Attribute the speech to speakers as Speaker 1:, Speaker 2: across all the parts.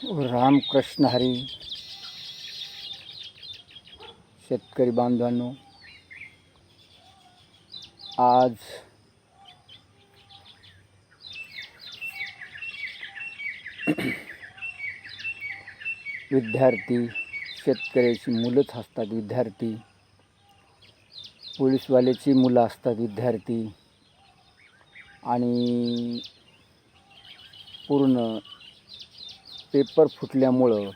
Speaker 1: रामकृष्ण हरी. शेतकरी बांधवांनो, आज विद्यार्थी, शेतकऱ्याची मुलंच असतात विद्यार्थी, पोलीसवाल्याची मुलं असतात विद्यार्थी, आणि पूर्ण पेपर फुटल्यामुळं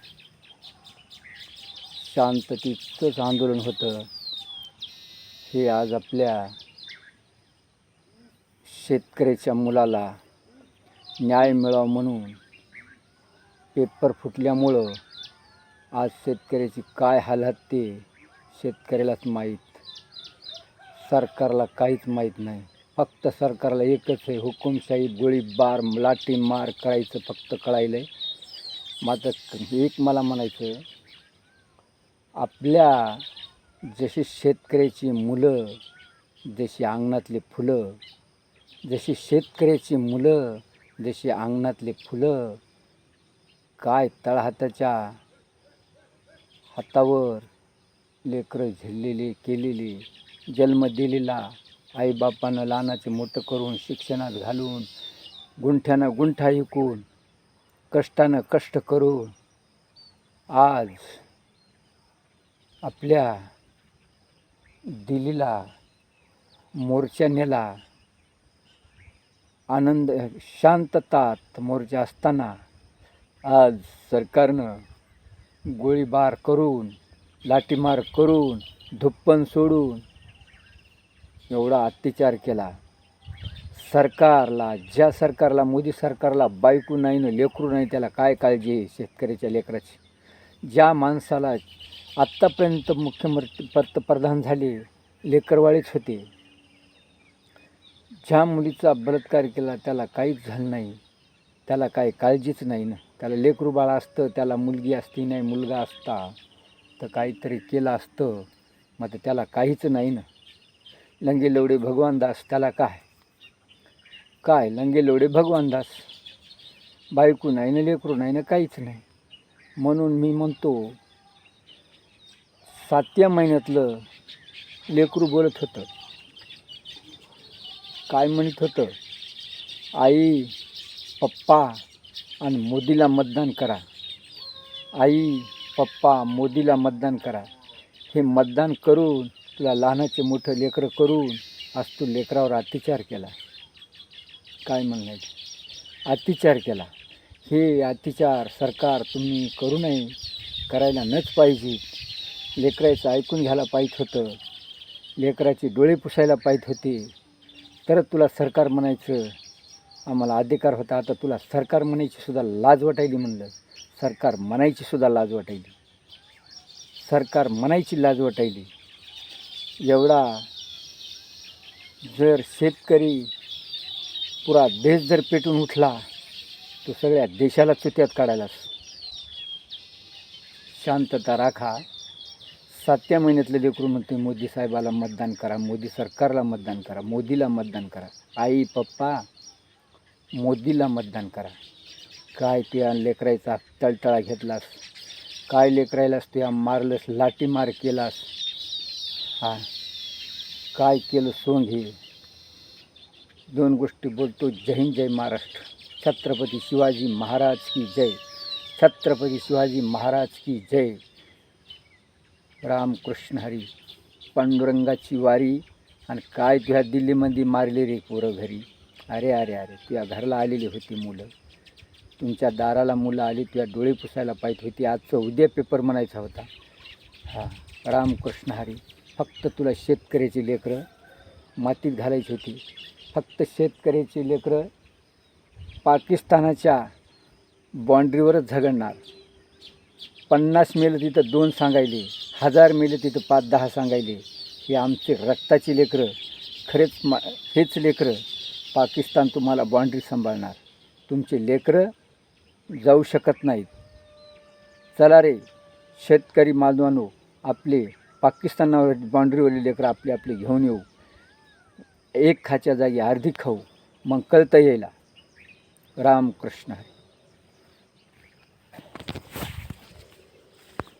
Speaker 1: शांततेचंच आंदोलन होतं. हे आज आपल्या शेतकऱ्याच्या मुलाला न्याय मिळावा म्हणून पेपर फुटल्यामुळं आज शेतकऱ्याची काय हालत ते शेतकऱ्यालाच माहीत. सरकारला काहीच माहीत नाही. फक्त सरकारला एकच आहे, हुकुमशाही, गोळीबार, लाठीमार करायचं फक्त कळायलं आहे. मात्र एक मला म्हणायचं, आपल्या जशी शेतकऱ्याची मुलं, जशी अंगणातले फुलं, जशी शेतकऱ्याची मुलं, जशी अंगणातले फुलं, काय तळहाताच्या हातावर लेकरं झेललेली केलेली, जन्म दिलेला आईबापानं लहानाचे मोठं करून शिक्षणात घालून, गुंठ्यानं गुंठा विकून, कष्टानं कष्ट करून आज आपल्या दिल्लीला मोर्चा नेला. आनंद शांततात मोर्चा असताना आज सरकारनं गोळीबार करून, लाठीमार करून, धुप्पण सोडून एवढा अत्याचार केला. सरकारला, ज्या सरकारला, मोदी सरकारला बायको नाही ना लेकरू नाही, त्याला काय काळजी आहे शेतकऱ्याच्या लेकराची? ज्या माणसाला आत्तापर्यंत मुख्यमंत्री पंतप्रधान झाले लेकरवाळीच होते, ज्या मुलीचा बलात्कार केला त्याला काहीच झालं नाही, त्याला काही काळजीच नाही ना. त्याला लेकरू बाळ असतं, त्याला मुलगी असती नाही, मुलगा असता तर काहीतरी केलं असतं, मग त्याला काहीच नाही ना. लंगे लवडे भगवानदास, त्याला काय लंगे लवडे भगवानदास, बायको नाही ना, लेकरू नाही ना, काहीच नाही. म्हणून मी म्हणतो, 7व्या महिन्यातलं लेकरू बोलत होतं, काय म्हणत होतं, आई पप्पा आणि मोदीला मतदान करा, आई पप्पा मोदीला मतदान करा. हे मतदान करून तुला लहानाचे मोठं लेकरं करून आज तू लेकरावर अत्याचार केला. काय म्हणायचं, अत्याचार केला. हे अत्याचार सरकार तुम्ही करू नये, करायला नच पाहिजे. लेकराचं ऐकून घ्यायला पाहिजे होतं, लेकराचे डोळे पुसायला पाहिजे होते, तर तुला सरकार म्हणायचं आम्हाला अधिकार होता. आता तुला सरकार म्हणायची सुद्धा लाज वाटायली. म्हणलं सरकार म्हणायची सुद्धा लाज वाटायली, सरकार म्हणायची लाज वाटायली. एवढा जर शेतकरी पुरा देश जर पेटून उठला तो सगळ्या देशाला चुत्यात काढायलाच. शांतता राखा. 7व्या महिन्यातलं लेकरू म्हणते मोदी साहेबाला मतदान करा, मोदी सरकारला मतदान करा, मोदीला मतदान करा. आई पप्पा मोदीला मतदान करा. काय त्या लेकरायचा तळतळा घेतलास, काय लेकरायलास त्या मारलंस, लाठीमार केलास, काय केलं सोंग. हे 2 गोष्टी बोलतो. जय हिंद, जय महाराष्ट्र. छत्रपती शिवाजी महाराज की जय. छत्रपती शिवाजी महाराज की जय. रामकृष्ण हरी. पांडुरंगाची वारी. आणि काय तुझ्या दिल्लीमध्ये मारले रे पोरं घरी. अरे अरे अरे, तुझ्या घराला आलेली होती मुलं, तुमच्या दाराला मुलं आली, तुझ्या डोळे पुसायला पाहिजे होती. आजचं उद्या पेपर म्हणायचा होता. रामकृष्ण हरी. फक्त तुला शेतकऱ्याची लेकरं मातीत घालायची होती. फक्त शेतकऱ्याची लेकरं पाकिस्तानाच्या बाँड्रीवरच झगडणार. 50 मेलं तिथं 2 सांगायले, 1000 मेलं तिथं 5-10 सांगायले. हे आमचे रक्ताची लेकरं, खरेच हेच लेकरं पाकिस्तान तुम्हाला बाँड्री सांभाळणार. तुमचे लेकरं जाऊ शकत नाहीत. चला रे शेतकरी बांधवांनो, आपले पाकिस्तानावर बाँड्रीवरले लेकरं आपले आपले घेऊन येऊ. एक खाच्या जागी अर्धी खाऊ, मग कळतं यायला. रामकृष्ण हरी.